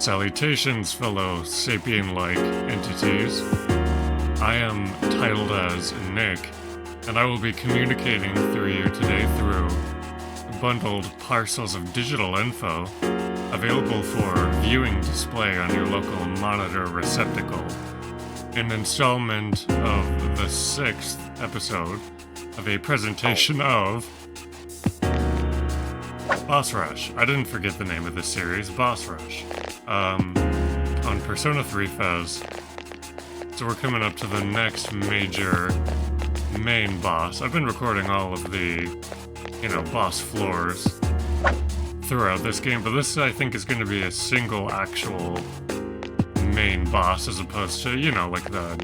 Salutations, fellow sapien-like entities. I am titled as Nick, and I will be communicating through you today through bundled parcels of digital info available for viewing display on your local monitor receptacle. An installment of the 6th episode of a presentation of Boss Rush. I didn't forget the name of this series, Boss Rush. On Persona 3 Fez. So we're coming up to the next major main boss. I've been recording all of the, boss floors throughout this game, but this I think is going to be a single actual main boss as opposed to, like the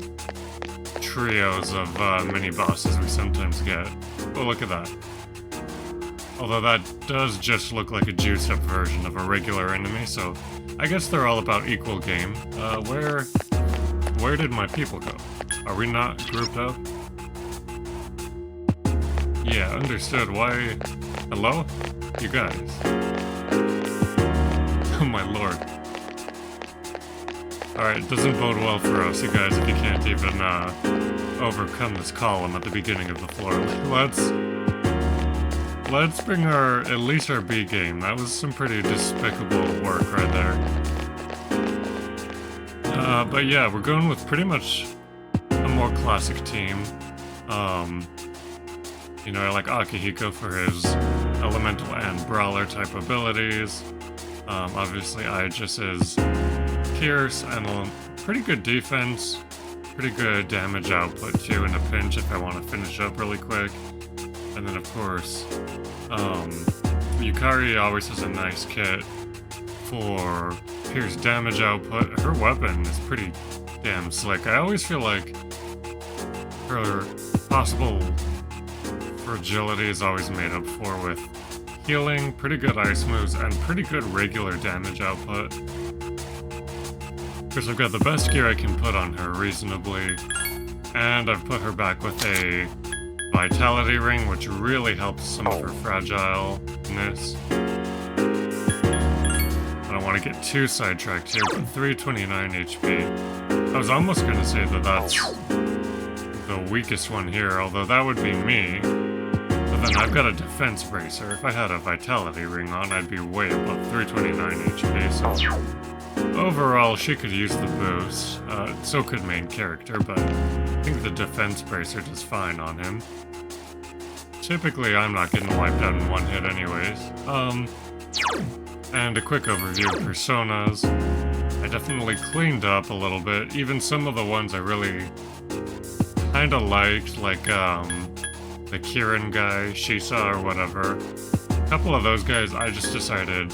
trios of mini bosses we sometimes get. Oh, look at that. Although that does just look like a juiced up version of a regular enemy, so I guess they're all about equal game. Where did my people go? Are we not grouped up? Yeah, understood. Why? Hello? You guys. Oh my lord. Alright, it doesn't bode well for us, you guys, if you can't even overcome this column at the beginning of the floor. Let's bring at least our B game. That was some pretty despicable work right there. But yeah, we're going with pretty much a more classic team. I like Akihiko for his elemental and brawler type abilities. Obviously Aegis is Pierce and a pretty good defense, pretty good damage output too in a pinch if I want to finish up really quick. And then of course, Yukari always has a nice kit for Pierce damage output. Her weapon is pretty damn slick. I always feel like her possible fragility is always made up for with healing, pretty good ice moves, and pretty good regular damage output. Because I've got the best gear I can put on her reasonably, and I've put her back with a Vitality Ring, which really helps some of her fragileness. I don't want to get too sidetracked here, but 329 HP. I was almost going to say that that's the weakest one here, although that would be me. But then I've got a defense bracer. If I had a Vitality Ring on, I'd be way above 329 HP, so overall, she could use the boost. So could main character, but I think the defense bracer does fine on him. Typically, I'm not getting wiped out in one hit anyways. And a quick overview of personas. I definitely cleaned up a little bit. Even some of the ones I really kinda liked, like the Kirin guy, Shisa or whatever. A couple of those guys I just decided,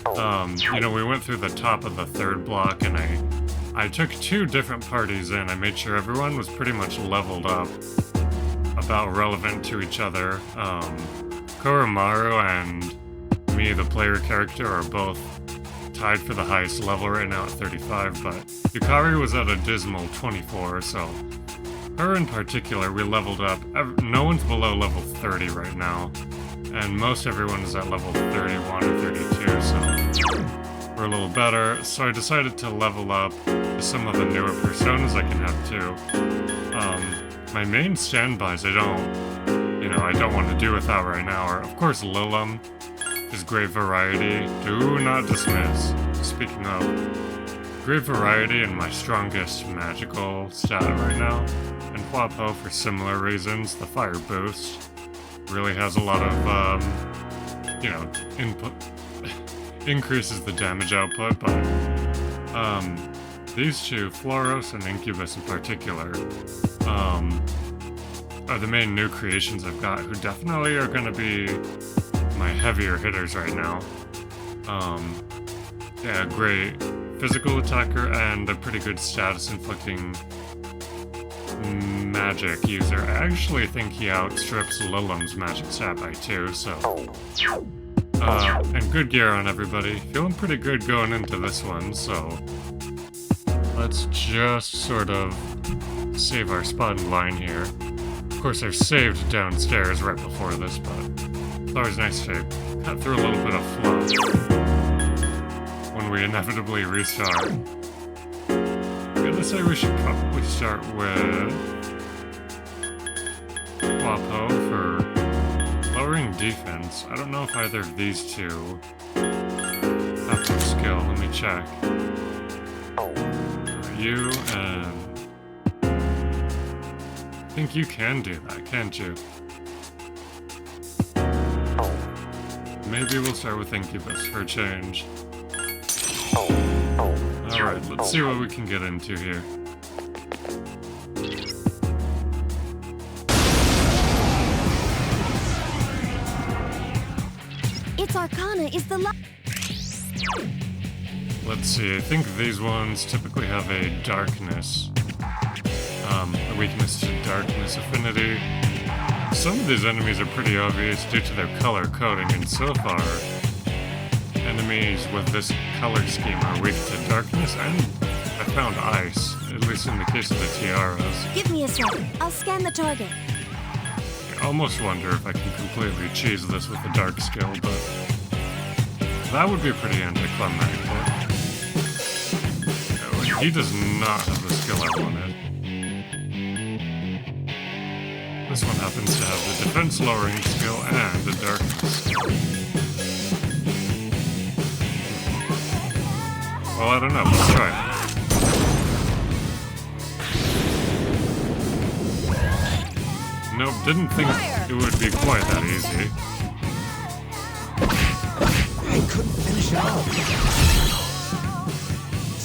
we went through the top of the third block and I took 2 different parties in. I made sure everyone was pretty much leveled up, about relevant to each other. Koromaru and me, the player character, are both tied for the highest level right now at 35, but Yukari was at a dismal 24, so her in particular, we leveled up. No one's below level 30 right now, and most everyone is at level 31 or 32, so we're a little better. So I decided to level up to some of the newer personas I can have too. My main standbys I don't want to do without right now are, of course, Lilum. His great variety. Do not dismiss. Speaking of, great variety and my strongest magical stat right now. And Huapo for similar reasons. The fire boost really has a lot of, input. Increases the damage output, but these two, Floros and Incubus in particular, are the main new creations I've got, who definitely are going to be my heavier hitters right now. Great physical attacker and a pretty good status inflicting magic user. I actually think he outstrips Lilum's magic stat by 2, so and good gear on everybody. Feeling pretty good going into this one, so let's just sort of save our spot in line here. Of course, I've saved downstairs right before this, but it's always nice to cut through a little bit of fluff when when we inevitably restart. I'm gonna say we should probably start with Wapo for lowering defense. I don't know if either of these two have the skill. Let me check. You and... I think you can do that, can't you? Maybe we'll start with Incubus for a change. Alright, let's see what we can get into here. Its arcana is the Let's see, I think these ones typically have a darkness. A weakness to darkness affinity. Some of these enemies are pretty obvious due to their color coding, and so far, enemies with this color scheme are weak to darkness, and I found ice, at least in the case of the tiaras. Give me a sec. I'll scan the target. I almost wonder if I can completely cheese this with the dark skill, but that would be pretty anticlimactic. Oh, he does not have the skill I wanted. This one happens to have the defense lowering skill and the darkness skill. Well, I don't know. Let's try it. Nope, didn't think it would be quite that easy. I couldn't finish it off.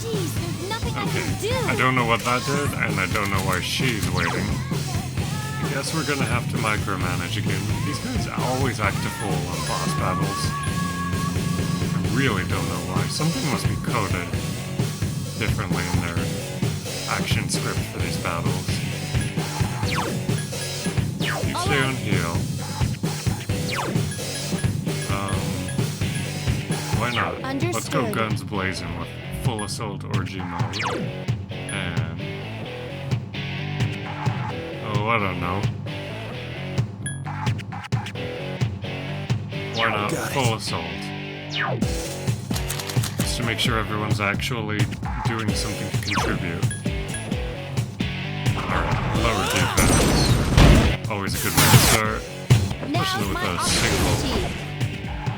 Jeez, there's nothing I Okay, can do. I don't know what that did, and I don't know why she's waiting. I guess we're gonna have to micromanage again. These guys always act a fool on boss battles. I really don't know why. Something must be coded differently in their action script for these battles. You stay on heal. Why not? Let's go Understood. guns blazing with full assault orgy mode. And... oh, I don't know. Why not full assault? Just to make sure everyone's actually doing something to contribute. Alright, lower defense. Always a good way to start. Especially with a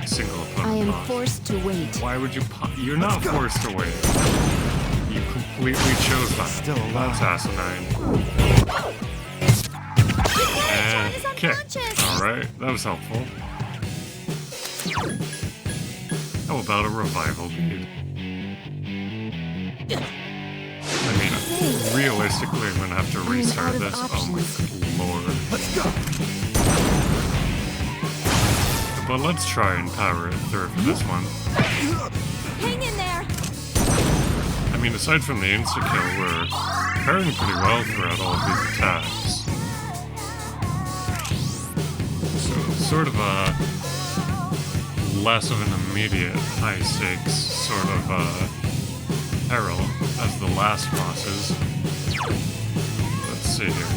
single opponent. I am boss. forced to wait. Why would you you're not forced to wait. You completely chose that. Still alive. That's asinine. And kick. Alright, that was helpful. How about a revival bead? I mean, realistically, I'm gonna have to restart this. Oh my good lord. Let's go. But let's try and power it through for this one. Hang in there. I mean, aside from the insta-kill, we're pairing pretty well throughout all of these attacks. So it's sort of a less of an immediate high-stakes sort of peril as the last bosses. Let's see here.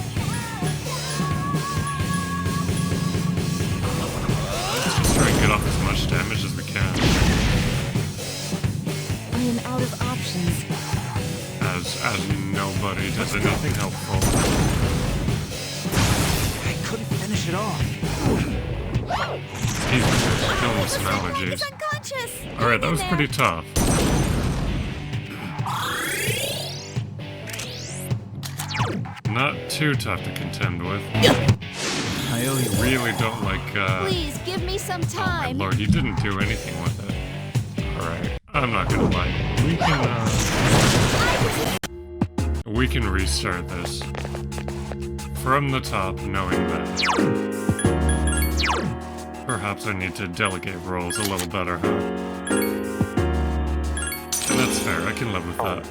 Let's just try and get off as much damage as we can. I am out of options. As nobody does anything helpful. I couldn't finish it off. He's dealing with some allergies. He's unconscious. Alright, that was pretty tough. Not too tough to contend with. I owe you. Really don't like, Please give me some oh my time. lord, you didn't do anything with it. Alright, I'm not gonna lie. We can restart this. From the top, knowing that. Perhaps I need to delegate roles a little better, huh? And that's fair, I can live with that.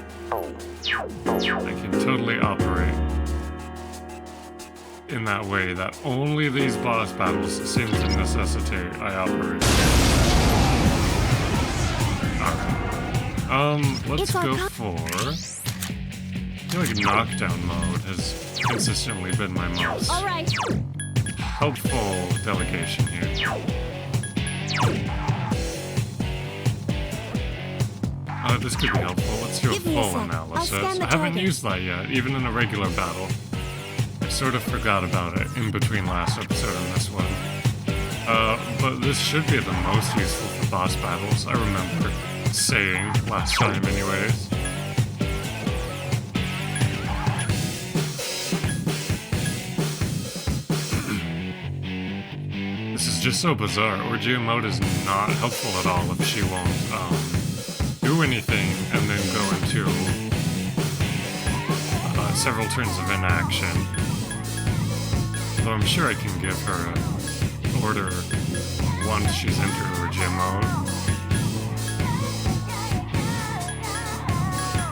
I can totally operate in that way that only these boss battles seem to necessitate I operate. Alright. Let's go for... I feel like knockdown mode has consistently been my most Alright. helpful delegation here. This could be helpful. Let's do a Give me a full sec. I'll analysis. scan the I haven't target. used that yet, even in a regular battle. I sort of forgot about it in between last episode and this one. But this should be the most useful for boss battles, I remember saying last time anyways. This is just so bizarre. Orgy mode is not helpful at all if she won't, do anything and then go into several turns of inaction. So I'm sure I can give her an order once she's entered orgy mode.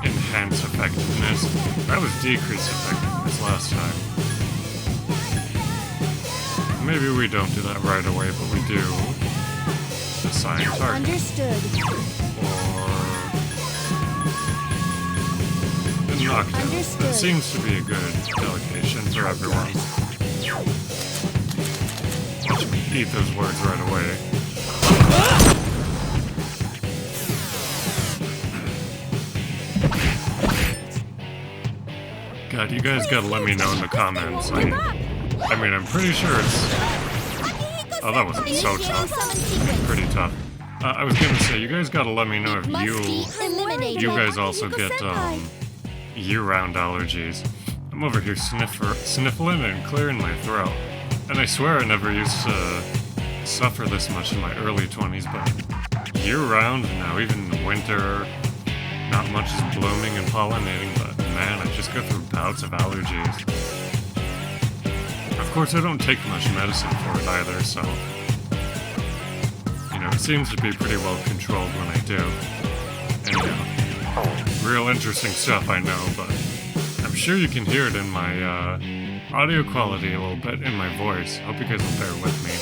Enhance effectiveness. That was decreased effectiveness last time. Maybe we don't do that right away, but we do assign target. Understood. Or knockdown. Understood. That seems to be a good delegation for everyone. Watch me eat those words right away. God, you guys gotta let me know in the comments. I mean, I'm pretty sure it's... Oh, that wasn't so Initiating tough. summon sequence. Pretty tough. I was gonna say, you guys gotta let me know if Must be eliminated. you guys also get, Senpai. year-round allergies. I'm over here sniffling and clearing my throat. And I swear I never used to suffer this much in my early 20s, but year-round now, even in winter, not much is blooming and pollinating, but man, I just go through bouts of allergies. Of course, I don't take much medicine for it either, so... You know, it seems to be pretty well controlled when I do. Anyhow, real interesting stuff, I know, but I'm sure you can hear it in my audio quality a little bit in my voice. Hope you guys will bear with me.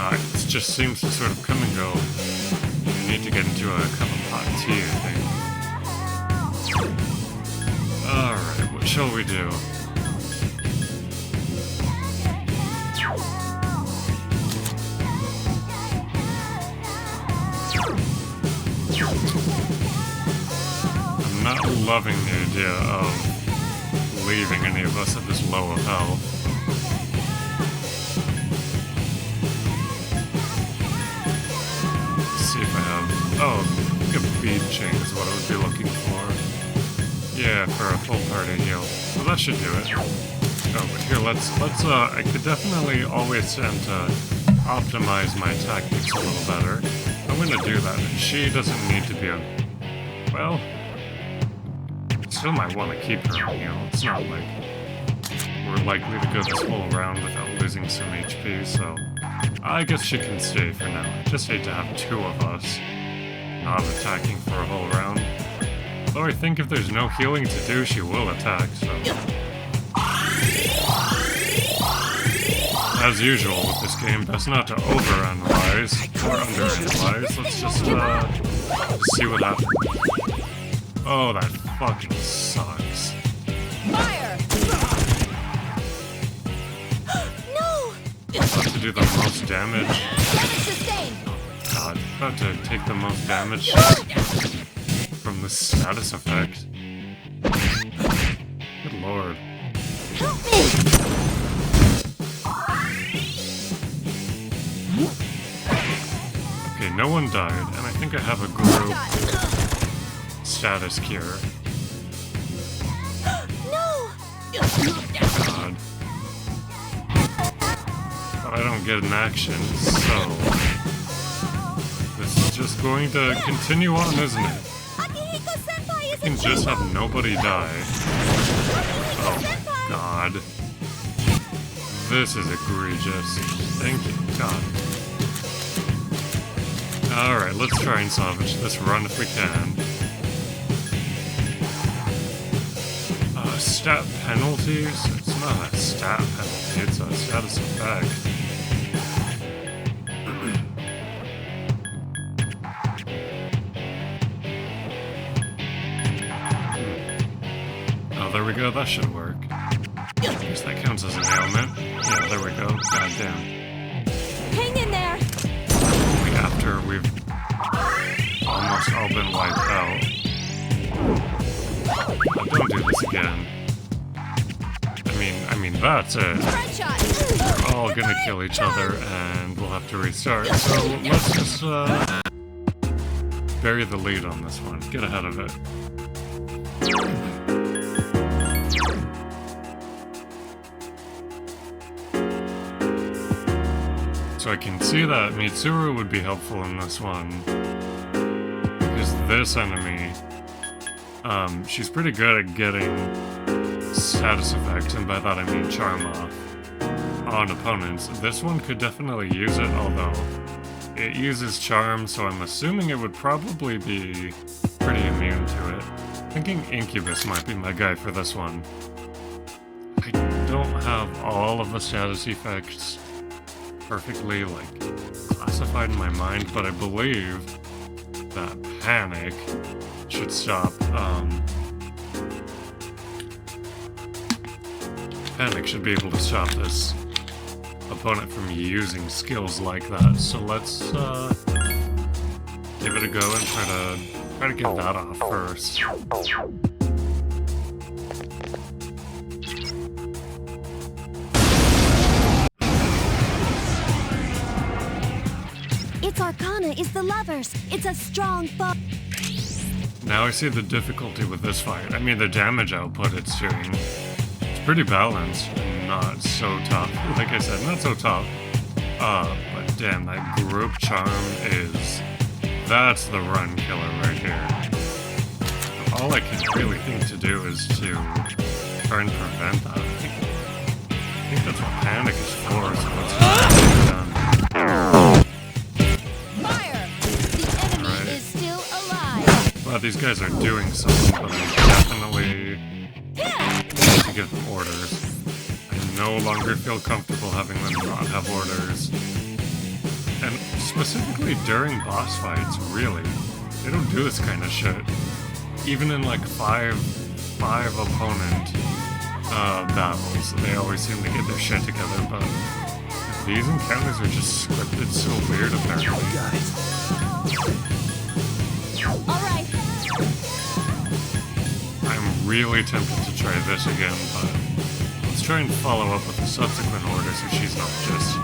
It just seems to sort of come and go. I need to get into a cup of hot tea, I think. Alright, what shall we do? I'm not loving the idea of leaving any of us at this low of health. Let's see if I have... Oh, I think a bead chain is what I would be looking for. Yeah, for a full party heal. Well, that should do it. Oh, but here, let's, I could definitely always tend to optimize my tactics a little better. I'm gonna do that, and she doesn't need to be a... Well... Still might want to keep her, you know, it's not like we're likely to go this whole round without losing some HP, so I guess she can stay for now. I just hate to have two of us not attacking for a whole round. Though I think if there's no healing to do, she will attack, so... As usual with this game, best not to overanalyze or underanalyze. Let's just see what happens. Oh, that fucking sucks. Fire! No! About to do the most damage. Sustain! God, about to take the most damage from the status effect. Good lord. Help me! Okay, no one died, and I think I have a group status cure. No! God. But I don't get an action, so... This is just going to continue on, isn't it? Akihiko-senpai I is can just have nobody die. Oh, God. This is egregious. Thank you, God. Alright, let's try and salvage this run if we can. Stat penalties? It's not a stat penalty, it's a status effect. Oh, there we go, that should work. I guess that counts as an ailment. Yeah, there we go. Goddamn. Hang in there! Like after we've almost all been wiped out. Don't do this again. I mean, that's it. Front shot. We're all gonna kill each other, and we'll have to restart. So let's just bury the lead on this one. Get ahead of it. So I can see that Mitsuru would be helpful in this one. Because this enemy, she's pretty good at getting status effects, and by that I mean charm off, on opponents. This one could definitely use it, although it uses charm, so I'm assuming it would probably be pretty immune to it. Thinking Incubus might be my guy for this one. I don't have all of the status effects perfectly, like, classified in my mind, but I believe that Panic should stop, Panic should be able to stop this opponent from using skills like that. So let's give it a go and try to get that off first. Its arcana is the lovers. It's a strong foe. Now I see the difficulty with this fight. I mean, the damage output it's doing. Pretty balanced, and not so tough. Like I said, not so tough. But damn, that group charm that's the run killer right here. All I can really think to do is to try and prevent that. I think that's what Panic is for, so let's get it done. Fire! The enemy is still alive. Well, these guys are doing something, but I definitely need to give them orders. I no longer feel comfortable having them not have orders. And specifically during boss fights, really. They don't do this kind of shit. Even in like five opponent battles, they always seem to get their shit together, but these encounters are just scripted so weird apparently. Alright. I'm really tempted to try this again, but let's try and follow up with the subsequent order so she's not just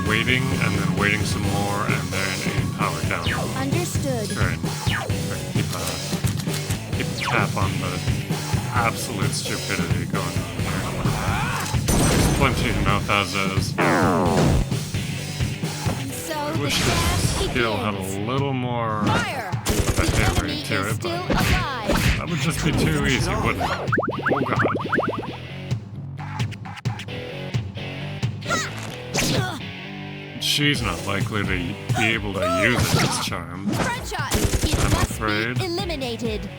waiting and then waiting some more and then aim power down. Understood. Try and keep a tap on the absolute stupidity going on here. There's plenty of mouth as is. So I wish this skill had a little more Fire! of a hit rate to it, but that would just be too easy, wouldn't it? Oh god. She's not likely to be able to use this charm. Front shot. It I'm must afraid. be eliminated.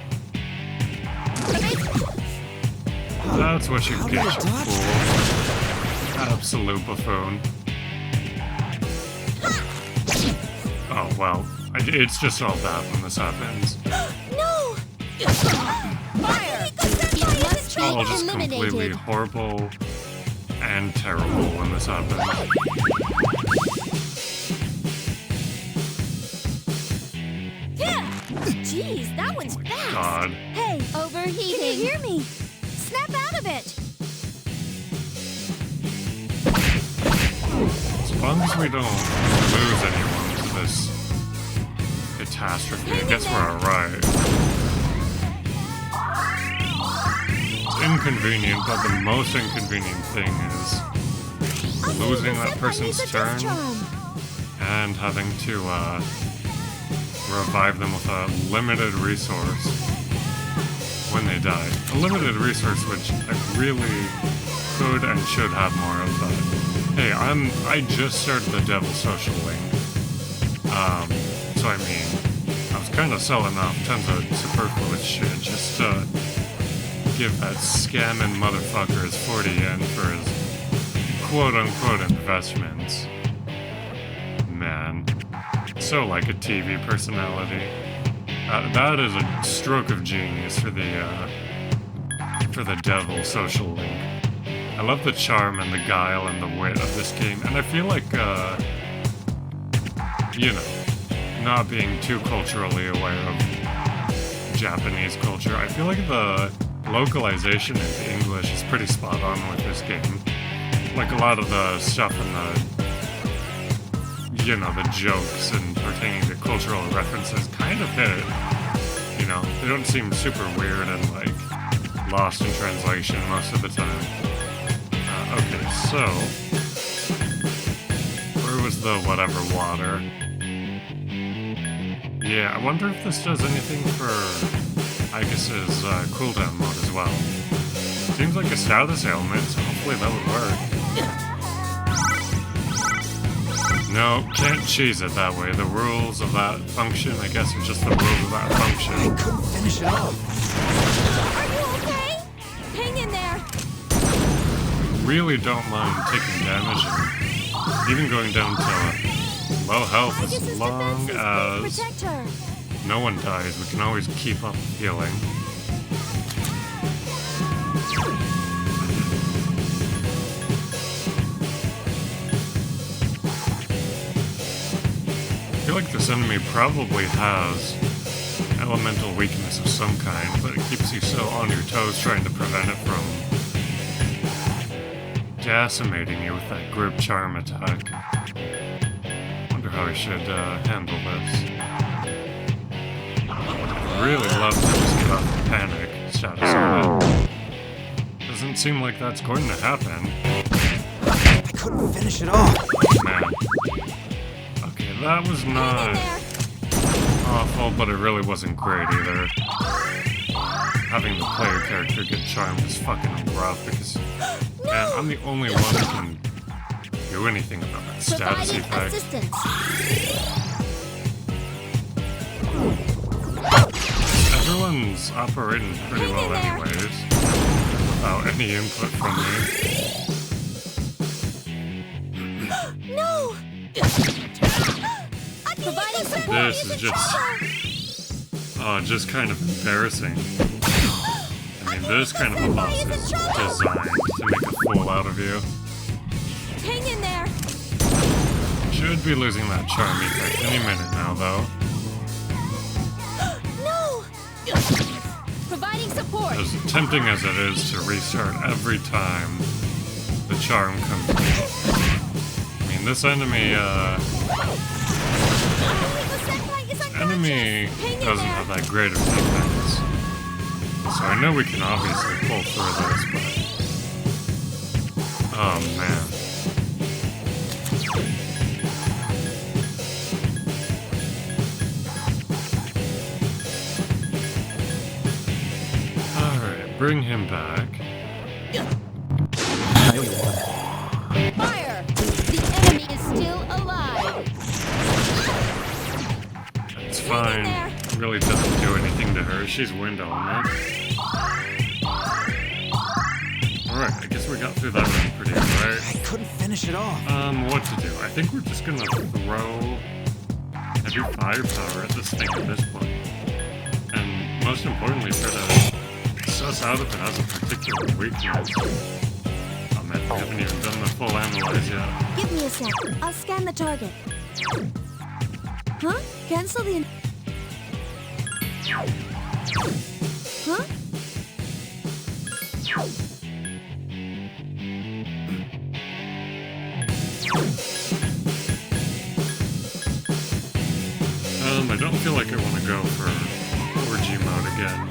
That's what you get, you fool. Absolute buffoon. Oh, well. It's just all bad when this happens. No! Fire! It must be All just completely eliminated. horrible and terrible when this happens. Jeez, that one's fast. God. Hey, overheating. Can you hear me? Snap out of it. As long as we don't lose anyone to this catastrophe, I guess we're alright. It's inconvenient, but the most inconvenient thing is losing that person's turn and having to revive them with a limited resource when they die. A limited resource which I really could and should have more of, but hey, I just started the Devil Social Link. So I mean, I was kind of selling off tons of superfluous shit just to give that scamming motherfucker his 40 yen for his quote-unquote investments. Man. So like a TV personality. That is a stroke of genius for the Devil Social Link. I love the charm and the guile and the wit of this game, and I feel like, you know, not being too culturally aware of Japanese culture, I feel like the localization into English is pretty spot on with this game. Like a lot of the stuff in the, you know, the jokes and pertaining to cultural references kind of hit. You know, they don't seem super weird and like lost in translation most of the time. Okay, so where was the whatever water? Yeah, I wonder if this does anything for Aegis' cooldown mode as well. Seems like a status ailment, so hopefully that would work. No, can't cheese it that way. The rules of that function, I guess, are just the rules of that function. I couldn't finish it off. Are you okay? Hang in there. Really don't mind taking damage and even going down to low health as Aegis' long defenses as will protect her. no one dies. We can always keep up healing. I feel like this enemy probably has elemental weakness of some kind, but it keeps you so on your toes trying to prevent it from decimating you with that group charm attack. Wonder how I should handle this. I'd really love to just get off the panic status on it. Doesn't seem like that's going to happen. I couldn't finish it off. Man. Okay, that was not awful, but it really wasn't great either. Having the player character get charmed is fucking rough because, man, I'm the only one who can do anything about that status Providing effect. assistance. Everyone's operating pretty well anyways, without any input from me. No! Providing support. This is just kind of embarrassing. I mean, this kind of a boss is designed to make a fool out of you. Hang in there. Should be losing that charm effect any minute now, though. No! Providing support. As tempting as it is to restart every time the charm comes out. I mean, this enemy doesn't have that great of defense. So I know we can obviously pull through this, but... Oh, man. Alright, bring him back. I won. Fire! The enemy is still alive. It's fine. Really doesn't do anything to her. She's wind element. Alright, I guess we got through that run pretty good, right? I couldn't finish it off. What to do? I think we're just gonna throw heavy firepower at this thing at this point. And most importantly, try to suss out if it has a particular weakness. Oh man, we haven't even done the full analyze yet. Give me a sec. I'll scan the target. Huh? Cancel the... Huh? I don't feel like I want to go for 4G mode again.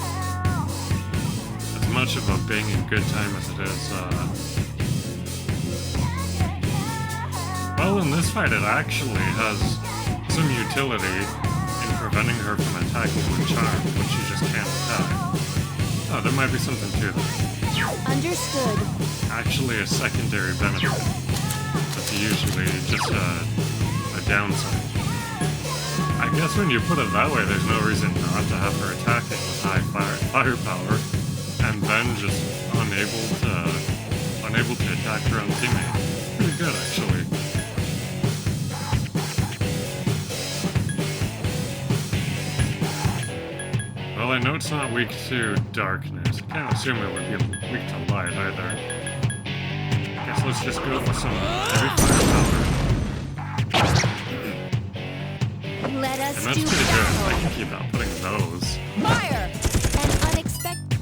As much of a banging good time as it is, well, in this fight it actually has some utility in preventing her from attacking with charm, which she just can't attack. Oh, there might be something to that. Understood. Actually a secondary benefit. That's usually just a downside. I guess when you put it that way, there's no reason not to have her attacking with high firepower, and then just unable to attack her own teammate. Pretty good, actually. Well, I know it's not weak to darkness. I can't assume it would be weak to light either. Guess let's just go for some heavy firepower. Let us And that's do pretty good. I battle. can keep outputting those. Fire! An unexpected.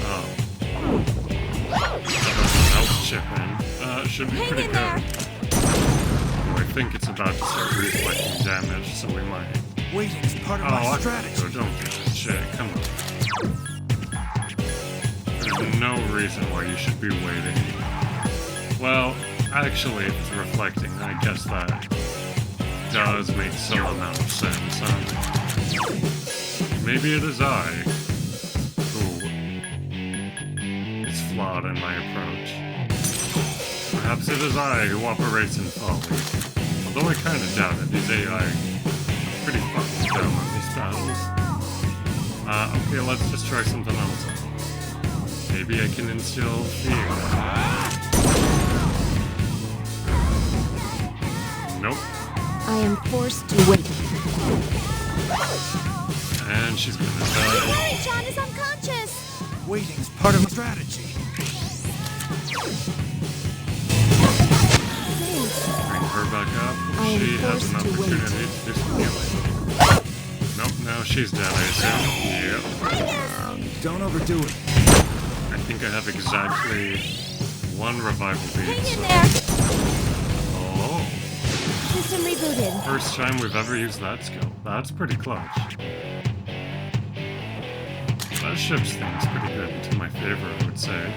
Oh. Doesn't help chip in. Should be Hang pretty in good. there. Oh, I think it's about to start reflecting damage, so we might. Waiting is part of Oh, my I strategy. don't do that shit. Come on. There's no reason why you should be waiting. Well, actually, if it's reflecting, I guess that does make some amount of sense, huh? Maybe it is I who is flawed in my approach. Perhaps it is I who operates in folly. Although I kinda doubt it, these AI are pretty fucking dumb on these battles. Okay, let's just try something else out. Maybe I can instill fear. Nope. I am forced to wait. And she's gonna die. Hey, John is unconscious. Waiting is part of my strategy. Thanks. Bring her back up. I am She has an forced to wait. opportunity to do some healing. Nope, now she's dead, I assume. Yep. Don't overdo it. I think I have exactly one revival bead. Hang in So. there. Oh, System rebooted. first time we've ever used that skill. That's pretty clutch. That ship's thing's pretty good, to my favor, I would say.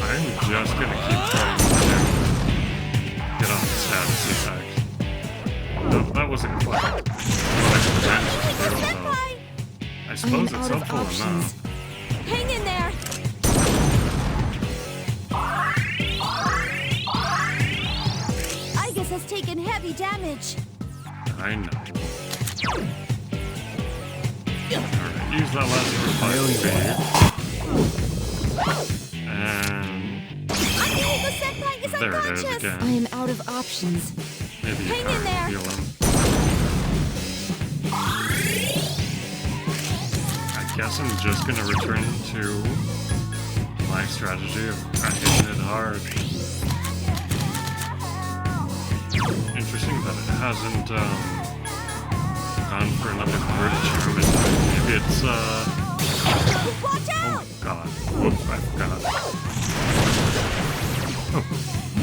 I'm just gonna keep trying to get on the status effect. No, that wasn't quite what I meant to do, although Senpai! I suppose it's out of helpful options. enough. Hang in there. I guess that's taken heavy damage. I know. Alright, use that last revival bead. And Akihiko Senpai is there it is unconscious. again. I am out of options. Maybe you Hang in can't there. heal him. I guess I'm just gonna return to my strategy of hitting it hard. Interesting that it hasn't gone for another group charm. Maybe it's Watch out! oh god. Whoops, I forgot. Oh,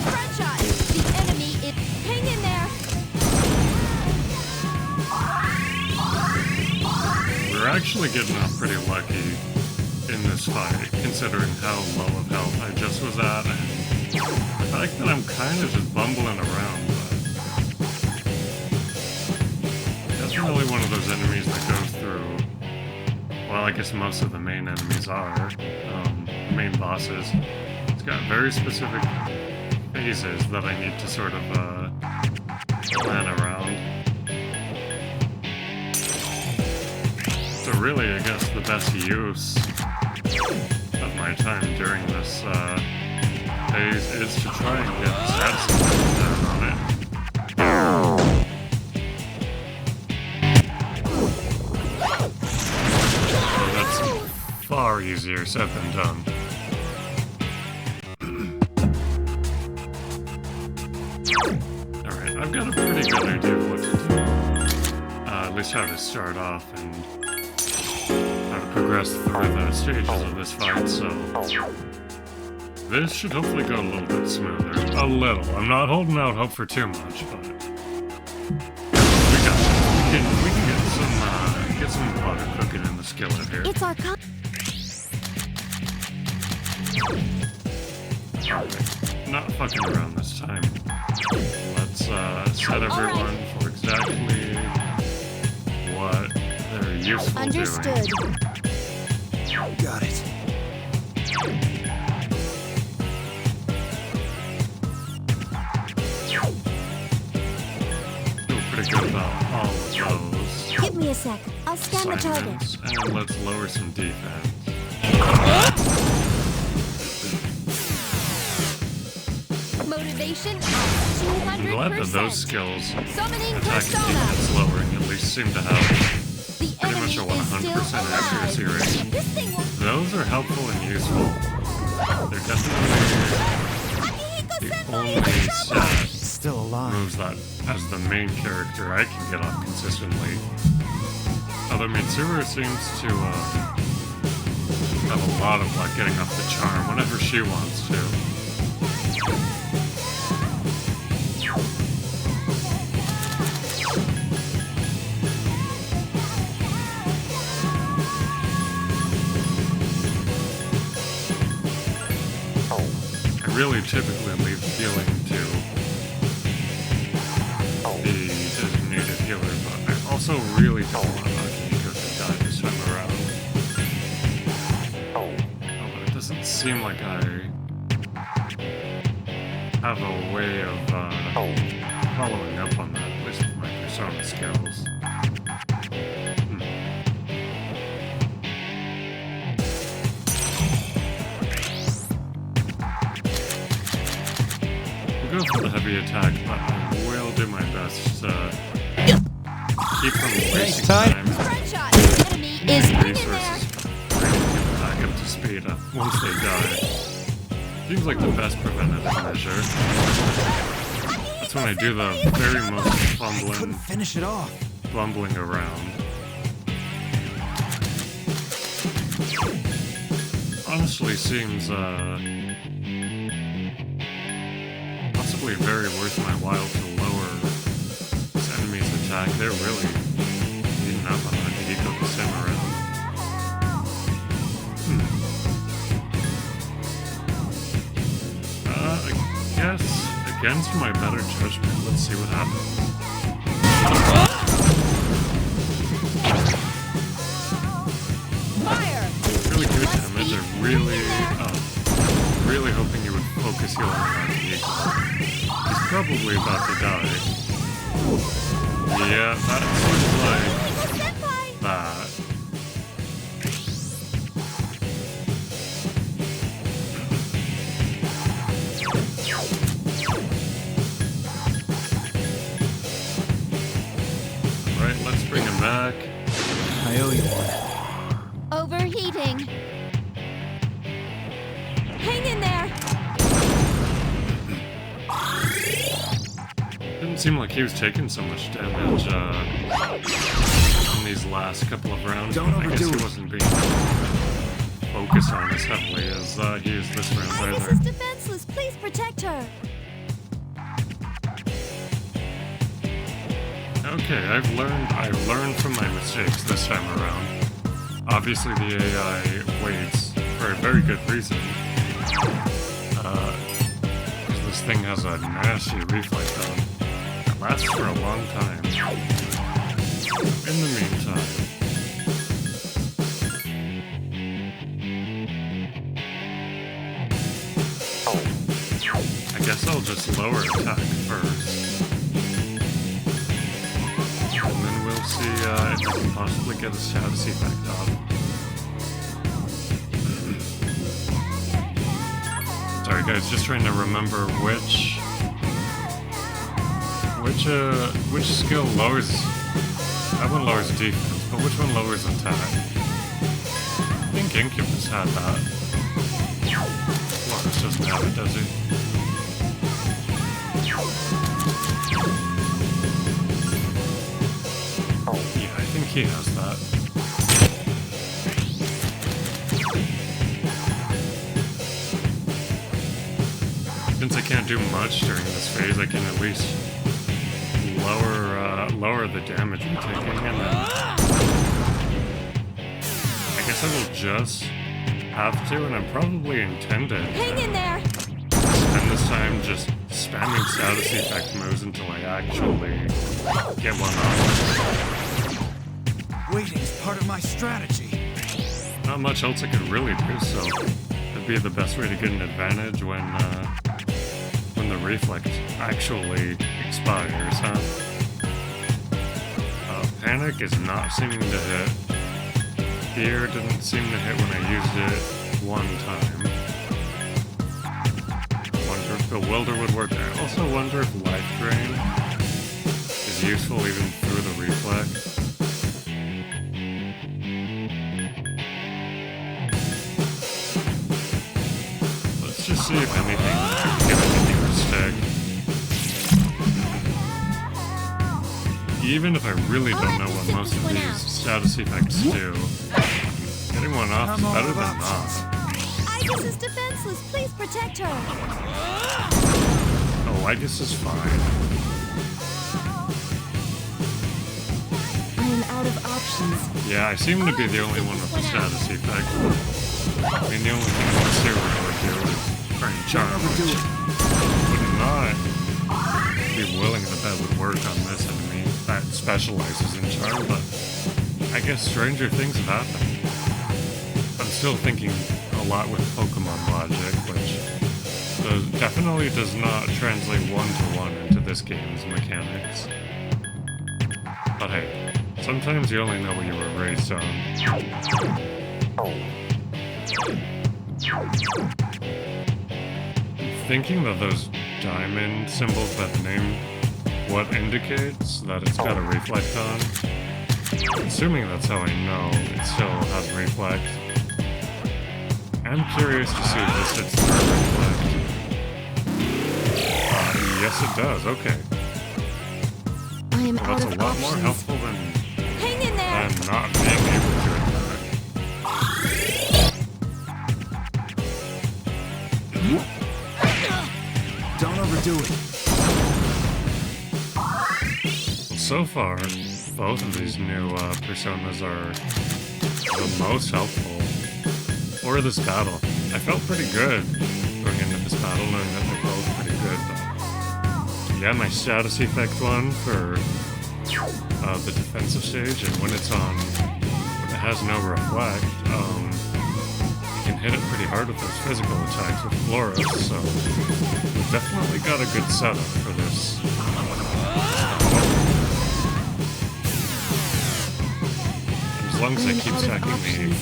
Front shot. The enemy is. Hang in there. we're actually getting off pretty lucky in this fight, considering how low of health I just was at, and the fact that I'm kind of just bumbling around, but definitely one of those enemies that goes through, well, I guess most of the main enemies are, main bosses. It's got very specific phases that I need to sort of, plan around. So really, I guess the best use of my time during this phase is to try and get status down on it. So that's far easier said than done. Alright, I've got a pretty good idea of what to do. At least how to start off and how to progress through the stages of this fight, so this should hopefully go a little bit smoother. A little. I'm not holding out hope for too much, but we got this. We can get some butter cooking in the skillet here. It's our Alright, not fucking around this time. Let's set everyone for exactly what they're useful Understood. doing. Got it. Feel pretty good about all of those Give me a sec. I'll scan the target. assignments, and let's lower some defense. Motivation at I'm 200%. glad that those skills, Summoning attack and persona. defense lowering, at least seem to have The pretty enemy much a is still 100% accuracy alive. rate. This thing will. Those are helpful and useful. They're definitely the only set Still alive. moves that, as the main character, I can get off consistently. Although Mitsuru seems to have a lot of luck getting off the charm whenever she wants to. I really typically leave healing to the designated healer, but I also really don't want Akihiko to die this time around. Oh, but it doesn't seem like I have a way of following up on that, at least with my persona skills. We'll go for the heavy attack, but I will do my best to keep from wasting time Front shot. The enemy is and in there. resources trying to get back up to speed once they die. Seems like the best preventative measure. That's when I do the very most Couldn't finish it off. bumbling around. Honestly seems possibly very worth my while to lower this enemy's attack. They're really beating up on Akihiko this time around. I guess against my better judgment, let's see what happens. Fire. Really good damage. I really hoping you would focus healing on Akihiko. He's probably about to die. Yeah, that seems like that. Right, let's bring him back. I owe you one. Overheating. Hang in there. Didn't seem like he was taking so much damage in these last couple of rounds. Don't I guess overdo he it. wasn't being focused on as heavily as he is this round Agnes either. is defenseless. Please protect her. Okay, I learned from my mistakes this time around. Obviously the AI waits for a very good reason. Because this thing has a nasty reflex on. It lasts for a long time. In the meantime, I guess I'll just lower attack first. And then we'll see if I can possibly get a status effect off. Sorry guys, just trying to remember which skill lowers. That one lowers defense, but which one lowers attack? I think Incubus had that. Lawrence doesn't have it, does he? Yeah, I think he has that. Since I can't do much during this phase, I can at least lower the damage I'm taking, and then I guess I will just have to, and I'm probably intended Hang in there. spend this time just spamming status effect moves until I actually get one off. Waiting's part of my strategy. Not much else I could really do, so it'd be the best way to get an advantage when the reflect actually expires, huh? Panic is not seeming to hit. Fear didn't seem to hit when I used it one time. Wonder if Bewilder would work. I also wonder if Life Drain is useful even through the reflex. if anything, I can get anything to stick. Even if I really don't know what most of these status effects do, getting one off is better than not. Igus is defenseless. Please protect her. Oh, Igus is fine. I am out of options. Yeah, I seem to be the only one with the status effect. I mean, the only thing that's here would do is Burn Charm, which would not be willing that would work on this enemy that specializes in Charm, but I guess stranger things have happened. I'm still thinking a lot with Pokemon logic, which definitely does not translate one-to-one into this game's mechanics. But hey, sometimes you only know what you were raised on. I'm thinking that those diamond symbols by the name, what indicates that it's got a reflect on? Assuming that's how I know it still has reflect. I'm curious to see if this hits the reflect. Yes, it does. Okay. I am Well, out that's of a lot options. more helpful than Hang in there. not being able to attack. Don't overdo it. So far, both of these new personas are the most helpful for this battle. I felt pretty good going into this battle knowing that they're both pretty good. But yeah, my status effect one for the defensive stage, and when it's on, when it has no reflect, you can hit it pretty hard with those physical attacks with Floros, so we've definitely got a good setup for this. As long as I keep stacking the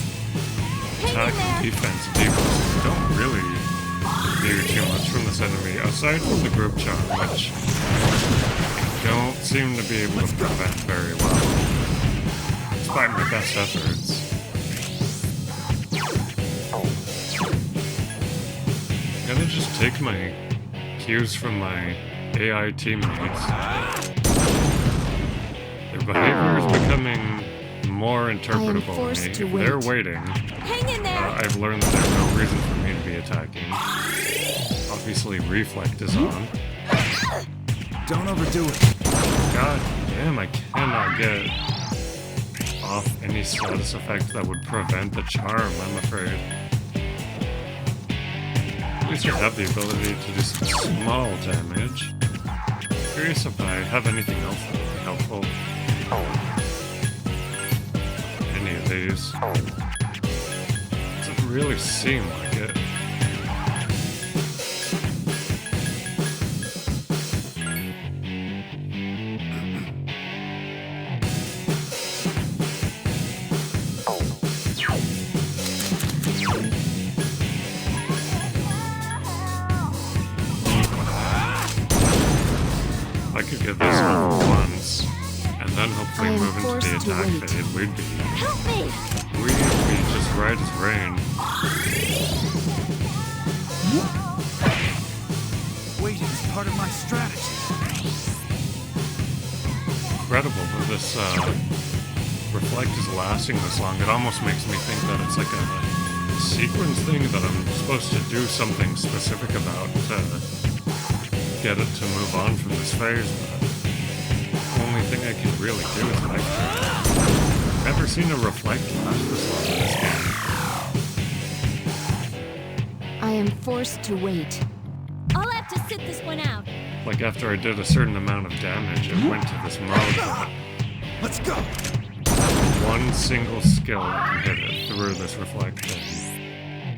attack and defense debuffs, don't really do too much from this enemy, aside from the group charm, which I don't seem to be able to prevent very well, despite my best efforts. I'm gonna just take my cues from my AI teammates. Their behavior is becoming more interpretable to me. If they're waiting, Hang in there. I've learned that there's no reason for me to be attacking. Obviously, Reflect is on. Don't overdo it. God damn, I cannot get off any status effect that would prevent the charm, I'm afraid. At least I have the ability to do some small damage. Curious if I have anything else that would be helpful. Any of these. Doesn't really seem like it. I could get this one once, and then hopefully move into the attack phase, we'd be just right as rain. Waiting is part of my strategy. Incredible that this reflect is lasting this long. It almost makes me think that it's like a sequence thing that I'm supposed to do something specific about to get it to move on from this phase, but the only thing I can really do is like I've never seen a reflect last this long in this game. I am forced to wait. I'll have to sit this one out. Like after I did a certain amount of damage, it went to this mode that Let's go. one single skill can hit it through this reflect thing.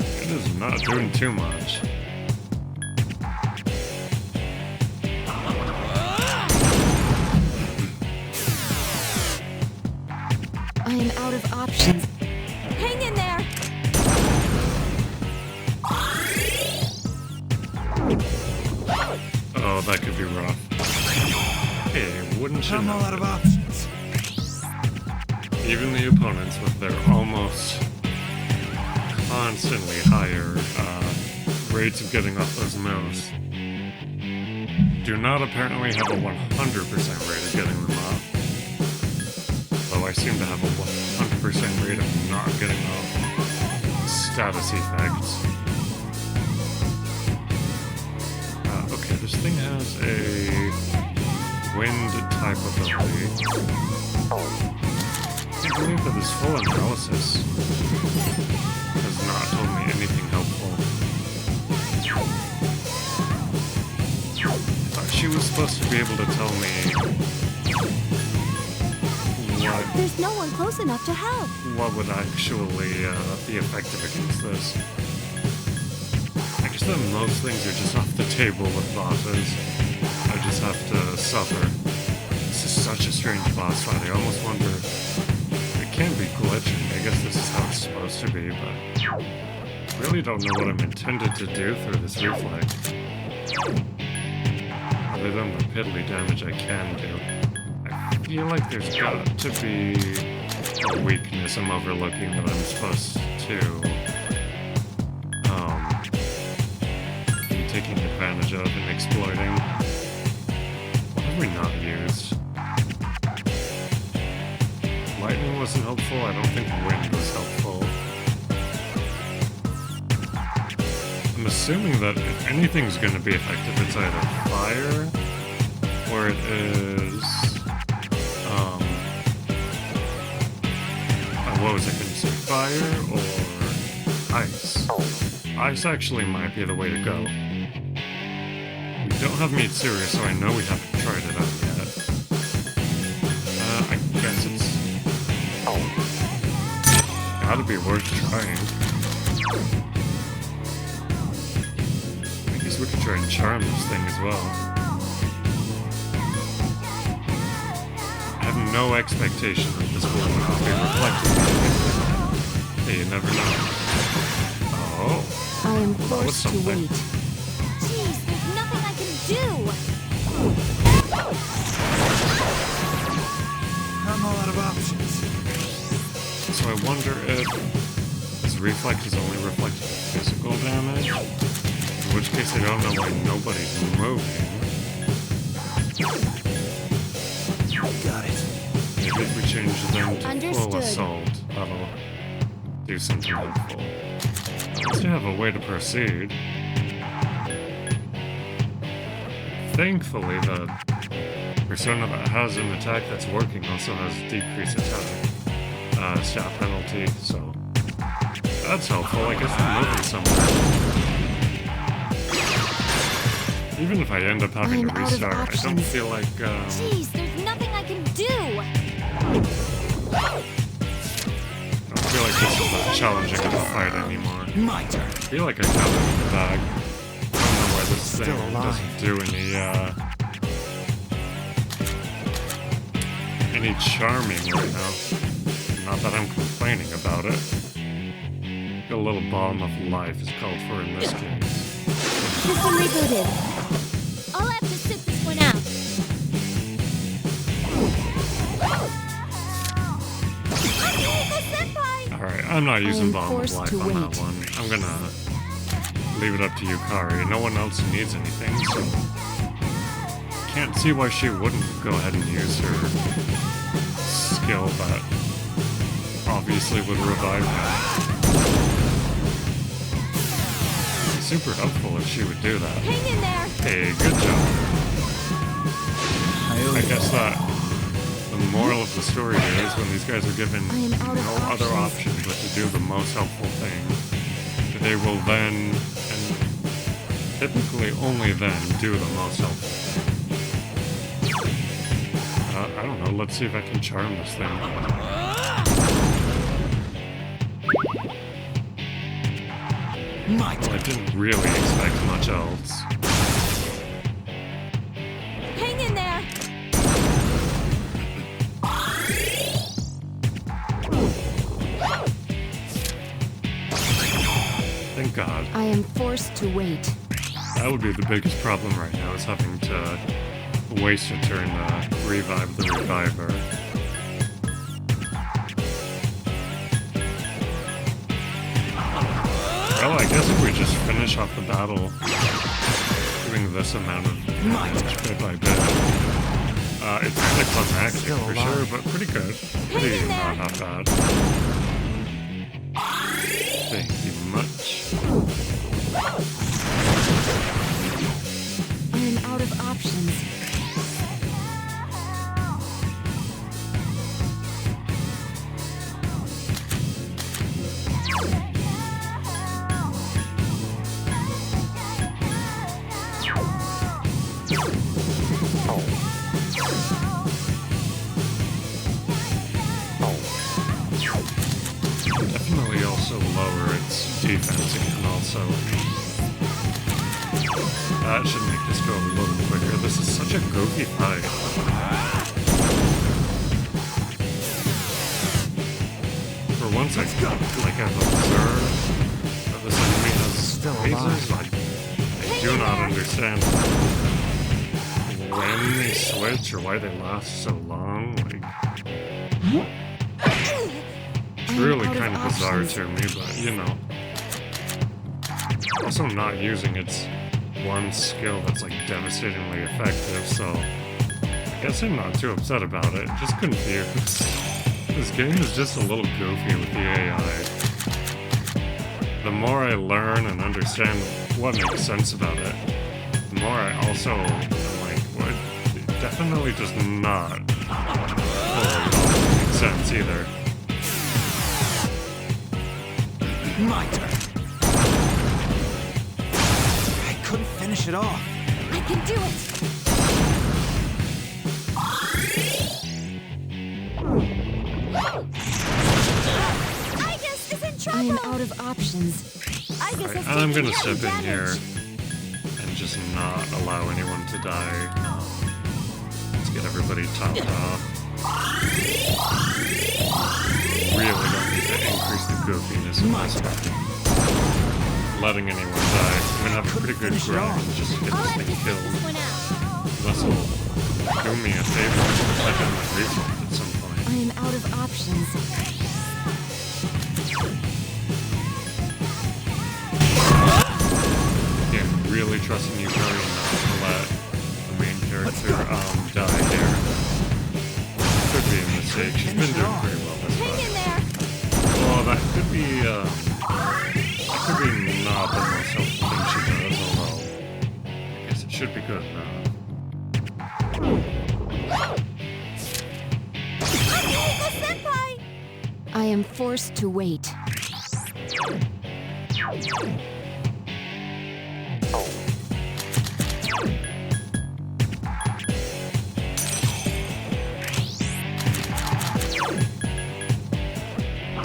It is not doing too much. I am out of options. Hang in there. Oh, that could be rough. Hey, wouldn't you I'm know all out of it? options. Even the opponents with their almost constantly higher rates of getting off those moves. Do not apparently have a 100% rate of getting them off. Though I seem to have a 100% rate of not getting off status effects. Okay, this thing has a wind type ability. I can't believe that this full analysis has not told me anything helpful. I thought she was supposed to be able to tell me There's no one close enough to help. what would actually be effective against this. I guess that most things are just off the table with bosses. I just have to suffer. This is such a strange boss fight. I almost wonder if it can be glitching. I guess this is how it's supposed to be, but I really don't know what I'm intended to do through this reflex. Other than the piddly damage I can do. I feel like there's got to be a weakness I'm overlooking that I'm supposed to be taking advantage of and exploiting. What have we not used? Lightning wasn't helpful. I don't think wind was helpful. I'm assuming that if anything's going to be effective, it's either fire or it is what was I going to say? Fire or ice? Ice actually might be the way to go. We don't have Mitsuru, so I know we haven't tried it out yet. I guess it's gotta be worth trying. I guess we could try and charm this thing as well. I have no expectation that this will not be reflected. Hey, you never know. Oh. I am Well, that was forced to something. wait. Jeez, there's nothing I can do. I'm all out of options. So I wonder if this reflex is only reflecting physical damage, in which case I don't know why nobody's moving. Got it. Maybe if we change them to full Understood. assault, that'll do something helpful. At least I have a way to proceed. Thankfully, the persona that has an attack that's working also has decreased attack stat penalty, so that's helpful. I guess we're moving somewhere. Even if I end up having I'm to out of restart, I don't options. feel like Jeez, there's nothing I can do. I don't feel like this is that challenging of a fight anymore. My turn. I feel like I got it in the bag. I don't know why this Still thing alive. doesn't do any charming right now. Not that I'm complaining about it. A little balm of life is called for in this case. System rebooted. I'll have to sit this one out. Senpai! Alright, I'm not using am balm of forced life to on that wait. one. I'm gonna leave it up to Yukari. No one else needs anything, so can't see why she wouldn't go ahead and use her skill that obviously would revive him. Super helpful if she would do that. Hang in there! Hey, good job. I guess that the moral of the story here is when these guys are given I am out of no other option options. but to do the most helpful thing, they will then, and typically only then, do the most helpful thing. I don't know, let's see if I can charm this thing. My Well, I turn. didn't really expect much else. Hang in there! Thank God. I am forced to wait. That would be the biggest problem right now, is having to waste a turn to revive the reviver. Well, I guess if we just finish off the battle, doing this amount of damage bit by bit, it's kind of climactic for sure, but pretty good. Pretty not bad. Thank you much. I am out of options. Definitely also lower its defense and also that should make this go a little quicker. This is such a goofy fight. For once I've observed that this enemy has lasers. I do not understand when they switch or why they last so long. It's really kind of bizarre to me, but you know. Also not using its one skill that's like devastatingly effective, so I guess I'm not too upset about it, just confused. This game is just a little goofy with the AI. The more I learn and understand what makes sense about it, the more I also am like, what? It definitely does not make sense either. My turn. I couldn't finish it off. I can do it! Igus is in trouble! I am out of options. Igus has I'm taken gonna heavy step in here damage. and just not allow anyone to die. Let's get everybody topped off. Really don't need to increase the goofiness in this one. Letting anyone die. I'm gonna have a pretty good grind just to get I'll this have to thing sit killed. this one out. Unless it'll do me a favor and type in my result at some point. I am out of options. Again, really trusting you, Curry, not to let the main character die here. Could be a mistake. She's been doing pretty well this Hang in time. there! Well, that could be not the most helpful thing she does, although I guess it should be good now. Senpai! I am forced to wait.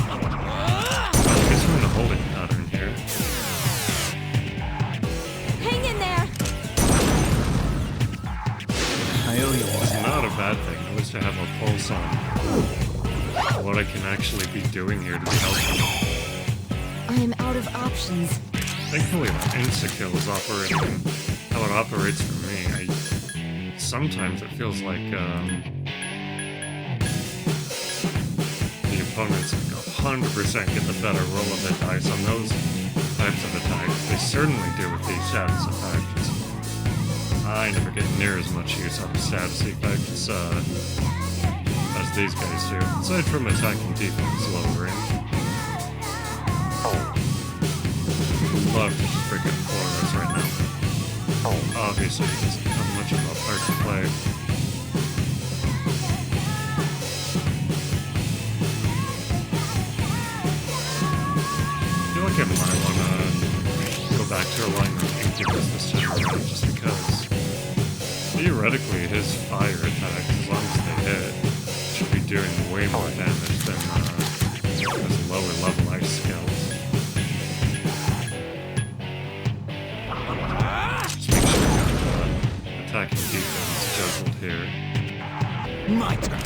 I guess we're in a holding pattern here. Hang in there! I owe you It's one. not a bad thing. At least I have a pulse on what I can actually be doing here to be helpful. I am out of options. Thankfully, the insta-kill is operating how it operates for me. Sometimes it feels like the opponents like 100% get the better roll of the dice on those types of attacks. They certainly do with these status effects. I never get near as much use out of status effects as these guys do, aside from attacking defense lowering. Love to just break up Flores right now. Obviously, he doesn't have much of a part to play. I feel like I might want to go back to alignment Incubus this time around, just because theoretically his fire attacks, as long as they hit, should be doing way more damage than his lower level ice skills. Just make sure we got attacking defense juggled here. My turn.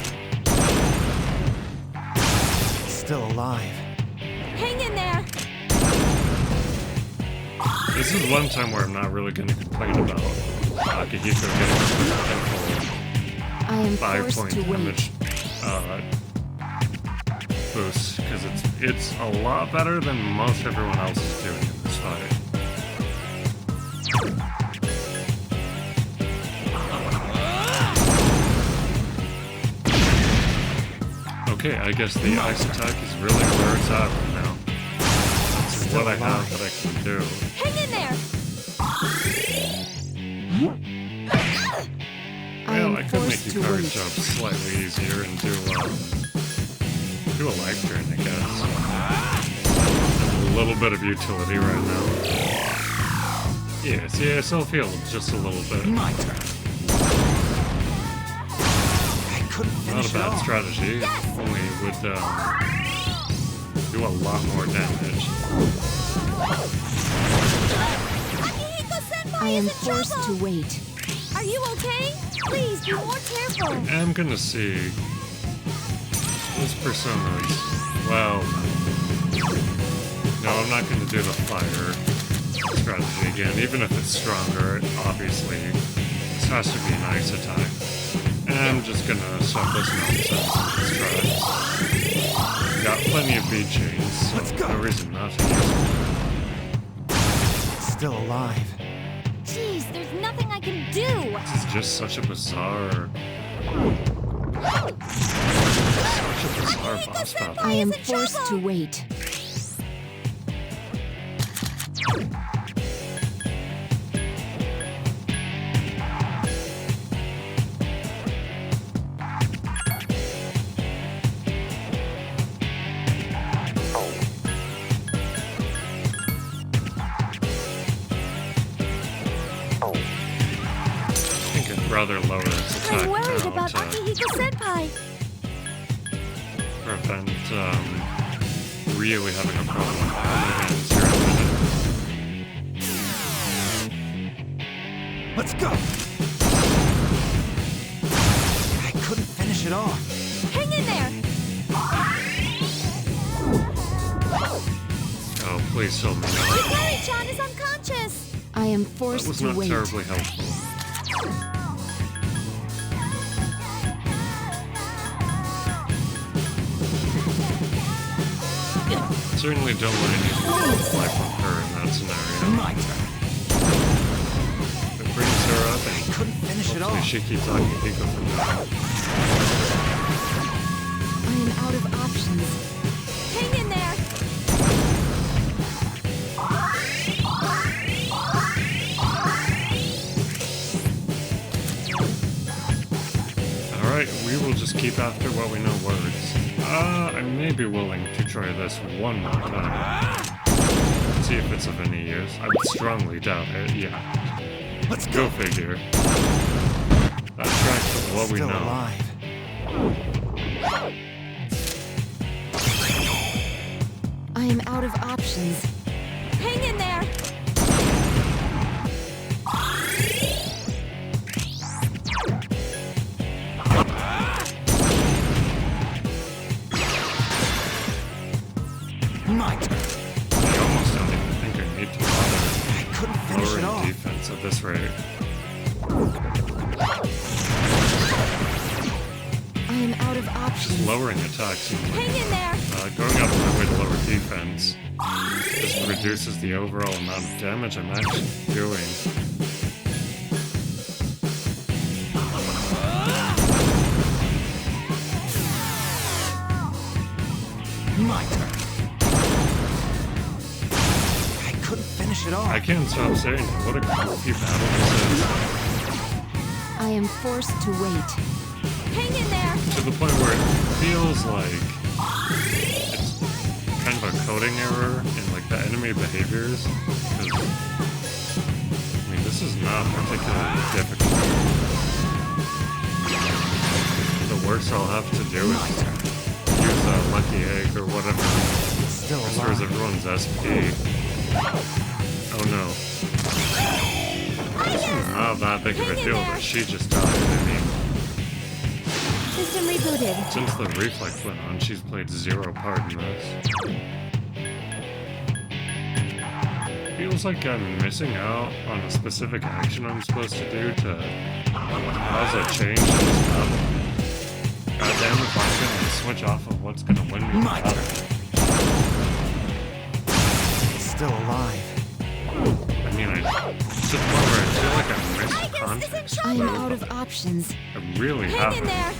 Still alive. Hang in there! This is one time where I'm not really going to complain about Akihiko getting I am a forced 5-point to wait. damage boost, because it's a lot better than most everyone else is doing in fight. Okay, I guess the ice attack is really where it's at right now. That's what I have that I can do. Hang in there! Well, I could make you card jump slightly easier and do a life drain, I guess. A little bit of utility right now. Yes, I'll feel just a little bit. My turn. I couldn't Not finish a it bad off. strategy, only it would do a lot more damage. I am forced to wait. Are you okay? Please be more careful. I am gonna see those personas. Well, no, I'm not gonna do the fire strategy again, even if it's stronger. Obviously, this has to be an ice attack. And I'm just gonna shove this nonsense in this track. Got plenty of bead chains, so no reason not to use them. Still alive. Jeez, there's nothing I can do. This is just such a bizarre boss battle. I am forced to wait. Rather lower its attack I'm worried now about to Akihiko-senpai. prevent really having a problem with my hands here in a minute. Let's go. I couldn't finish it off. Hang in there. Oh, please tell me no. Hikari-chan is unconscious. I am That forced was to not wait. terribly helpful. Certainly don't want any life from her in that scenario. My turn. It brings her up I and couldn't finish it hopefully off. she keeps Akihiko from that. I am out of options. Hang in there. Alright, we will just keep after what we know works. I may be willing to try this one more time. See if it's of any use. I would strongly doubt it, yeah. Let's Go go. figure. That tracks with what we Still know. alive. I am out of options. Hang in there. My turn. I almost don't even think I need to bother I couldn't finish it lowering off. defense at this rate. I am out of options. Lowering attack seems like Hang in there. going out of my way to lower defense just reduces the overall amount of damage I'm actually doing. My turn. I couldn't finish it off. I can't stop saying it. What a goofy battle this is. I am forced to wait. Hang in there. To the point where it feels like it's kind of a coding error in like the enemy behaviors. 'Cause, I mean, this is not particularly difficult. The worst I'll have to do is use a lucky egg or whatever Still restores alive. everyone's SP. Oh no. This was not that big of a deal that she just died. I mean, System rebooted. since the reflex went on, she's played zero part in this. Feels like I'm missing out on a specific action I'm supposed to do to cause a change in this battle. Goddamn if I'm gonna switch off of what's gonna win me the My battle. Still alive. I mean, to the point where I feel like I missed I guess this context. is I am trouble. out of options. I really Hang haven't. in there.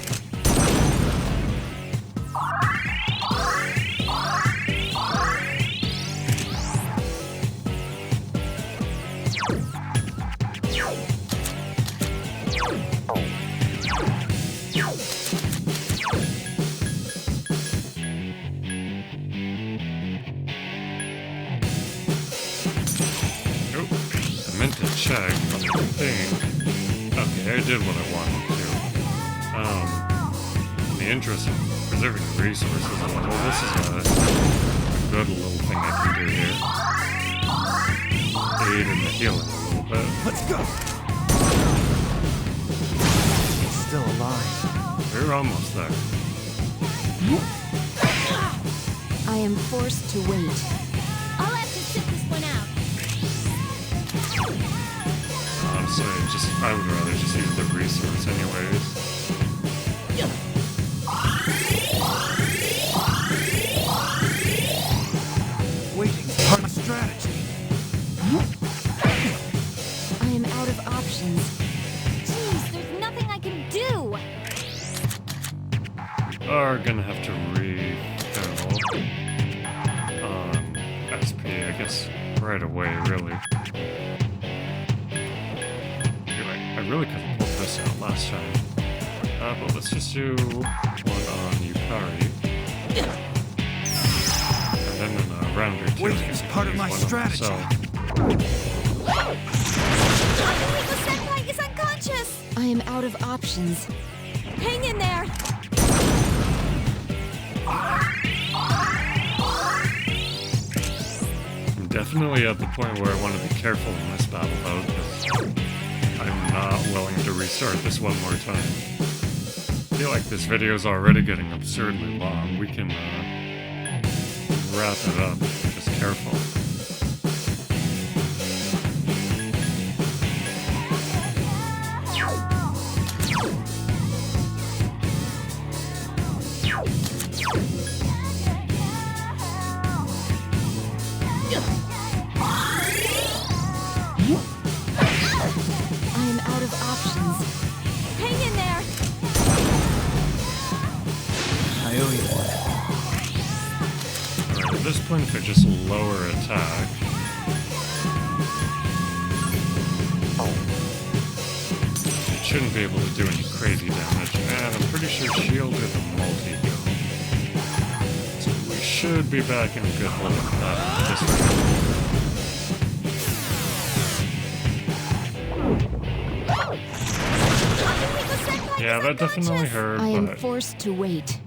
Nope. I meant to check, but I think... Okay, I did what I wanted to. In the interest of preserving resources a little, this is a good little thing I can do here. Aid in the healing a little bit. Let's go. It's still alive. We're almost there. I am forced to wait. I'll have to sit this one out. Honestly, I would rather just use the resource anyways. Waiting's part of strategy. I am out of options. Jeez, there's nothing I can do. We are gonna have to refill SP, I guess, right away, really. I really could have pulled this out last time. But let's just do one on Yukari. And then in a round or two, Waiting's part of my strategy. Akihiko Senpai is unconscious. I am out of options. Hang in there. I'm definitely at the point where I want to be careful in this battle, though, because I'm not willing to restart this one more time. I feel like this video is already getting absurdly long. We can wrap it up if we're just careful. I am out of options. Hang in there. I owe you one. Alright, at this point, could just lower attack. It shouldn't be able to do any crazy damage, and I'm pretty sure shield is a multi-heal. So we should be back in a good hold of that this round. Akihiko Senpai Yeah, is that definitely unconscious. hurt, I am but forced to wait.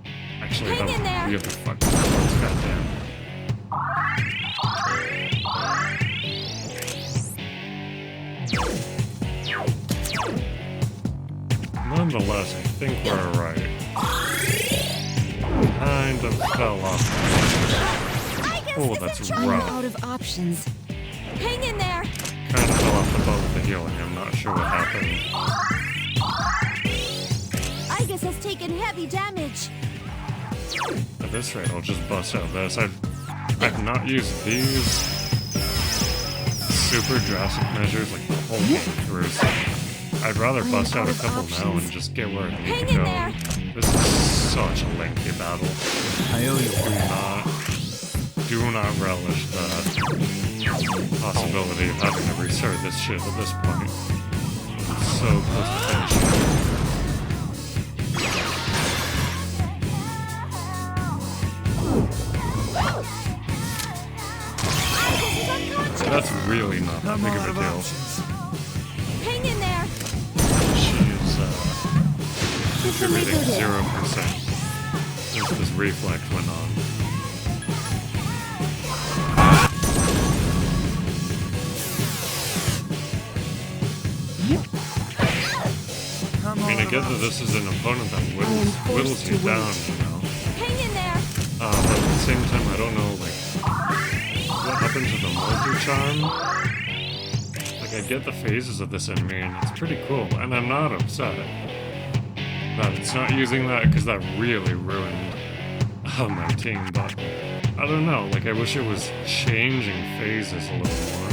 actually Hang that in there. was really fucking close, goddamn. Nonetheless, I think we're alright. Kind of fell off. I guess Oh, this that's is I am trouble. out of options. Hang in there. Kind of fell off the boat with the healing. I'm not sure what happened. I guess has taken heavy damage. At this rate, I'll just bust out this. I've not used these super drastic measures like the whole game through. So I'd rather bust out a couple now and just get where I need Hang to in go. there. This is such a lengthy battle. I owe you one. Do not relish the possibility of having to restart this shit at this point. I'm so close to finishing. He's unconscious. That's really not that I'm big out of a of deal. options. Hang in there. She is System contributing rebooted. 0% since this reflex went on. I'm I mean, I out get of that this is an opponent that whittles forced you to down, wait. you know. Hang in there. But at the same time, I don't know, like, what happened to the multi-charm? Like, I get the phases of this enemy, and it's pretty cool, and I'm not upset that it's not using that, because that really ruined my team, but I don't know, like, I wish it was changing phases a little more.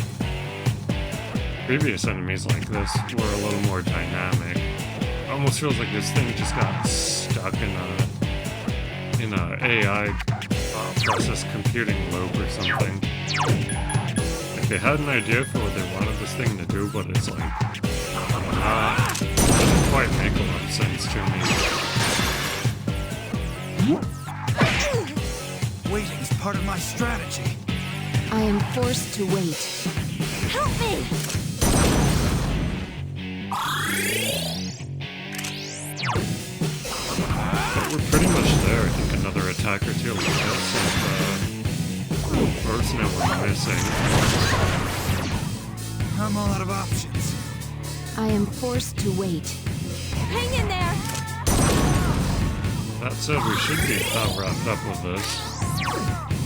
previous enemies like this were a little more dynamic. It almost feels like this thing just got stuck in a AI process computing loop or something. Like they had an idea for what they wanted this thing to do, but it's like doesn't quite make a lot of sense to me. Waiting is part of my strategy. I am forced to wait. Help me! But we're pretty much there. I think another attack or two like this, and birds now we're missing. I'm all out of options. I am forced to wait. Hang in there! That said, we should be about wrapped up with this.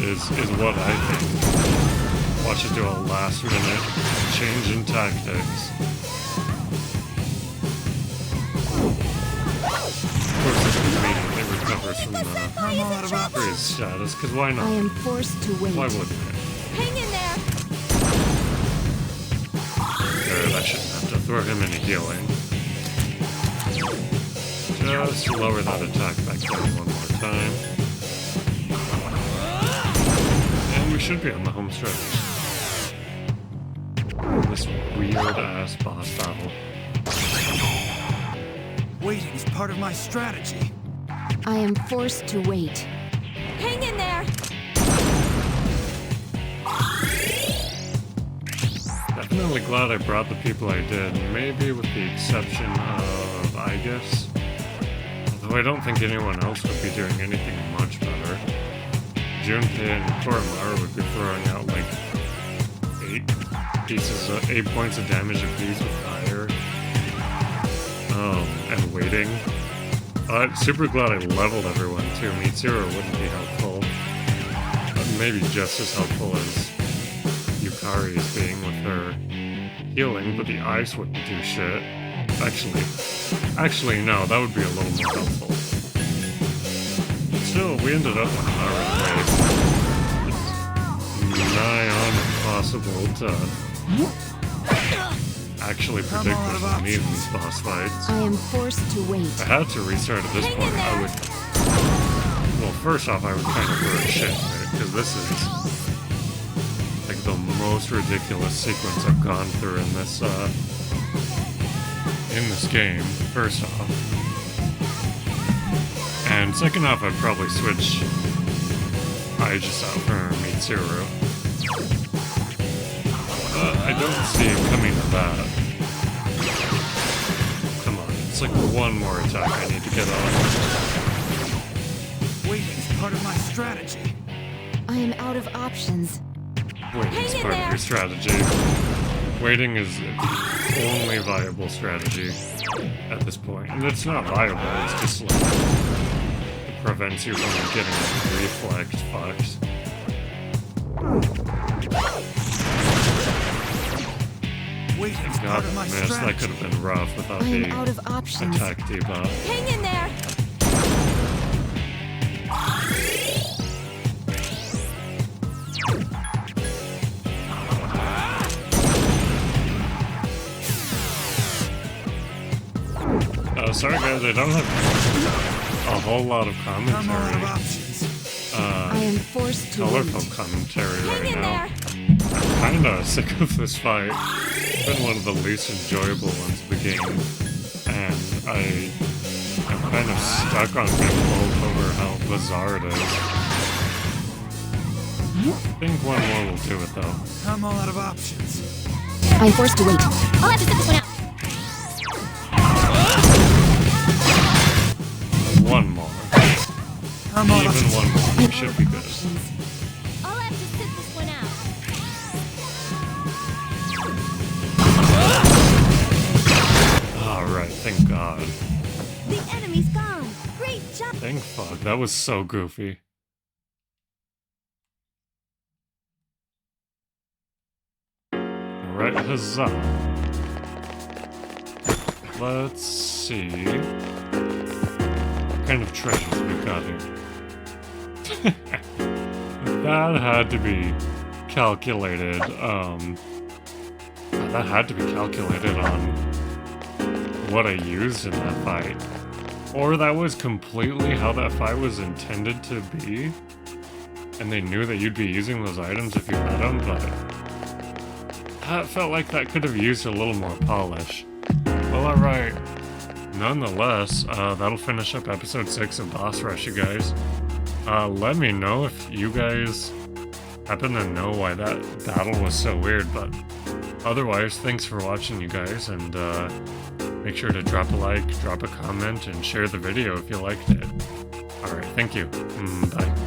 Is what I think. Watch it do a last minute change in tactics. Of course, it immediately recovers from I'm all out of options. freeze status, because why I not? am forced to wait. Why wouldn't it? Hang in there! Good, I shouldn't have to throw him any healing. Just lower that attack back down one more time. And we should be on the home stretch. This weird-ass boss battle. Waiting is part of my strategy. I am forced to wait. Hang in there! Definitely glad I brought the people I did, maybe with the exception of Aegis. Although I don't think anyone else would be doing anything much better. Junpei and Koromaru would be throwing out like 8 points of damage apiece with fire. And waiting. Super glad I leveled everyone too. Mitsuru wouldn't be helpful. But maybe just as helpful as Yukari is being with her healing, but the ice wouldn't do shit. Actually, no, that would be a little more helpful. Still, we ended up in our place. It's nigh on impossible to actually predict what's going to need in these boss fights. I am forced to wait. If I had to restart at this point, I would... Well, first off, I would kind of throw a shit, right? Because this is like the most ridiculous sequence I've gone through in this game, first off. And second off, I'd probably switch Aegis out for Mitsuru. I don't see it coming to that. Come on, it's like one more attack I need to get on. Waiting is part of my strategy. I am out of options. Waiting is part of your strategy. Waiting is the only viable strategy at this point. And it's not viable, it's just like it prevents you from getting reflexed fucked. Waiting is God, part of my miss, that strategy. could have been rough without I am the out of options. attack debuff. Hang in there! Sorry guys, I don't have a whole lot of I'm all out of commentary. options. I am forced to Colorful wait. commentary Hang right in now. there! I'm kinda sick of this fight. It's been one of the least enjoyable ones of the game. And I'm kind of stuck on being bowled over how bizarre it is. I think one more will do it though. I'm all out of options. I am forced to wait. I'll have to sit this one out. One more. I'm all out Even of one more. We should be good. I'll have to sit this one out. Alright, thank God. The enemy's gone. Great job. Thank fuck. That was so goofy. Alright, huzzah. Let's see. What kind of treasures we got here? That had to be calculated. that had to be calculated on what I used in that fight. Or that was completely how that fight was intended to be. And they knew that you'd be using those items if you had them, but that felt like that could have used a little more polish. Well, alright. Nonetheless, that'll finish up episode 6 of Boss Rush, you guys. Let me know if you guys happen to know why that battle was so weird, but otherwise, thanks for watching, you guys, and make sure to drop a like, drop a comment, and share the video if you liked it. Alright, thank you. Bye.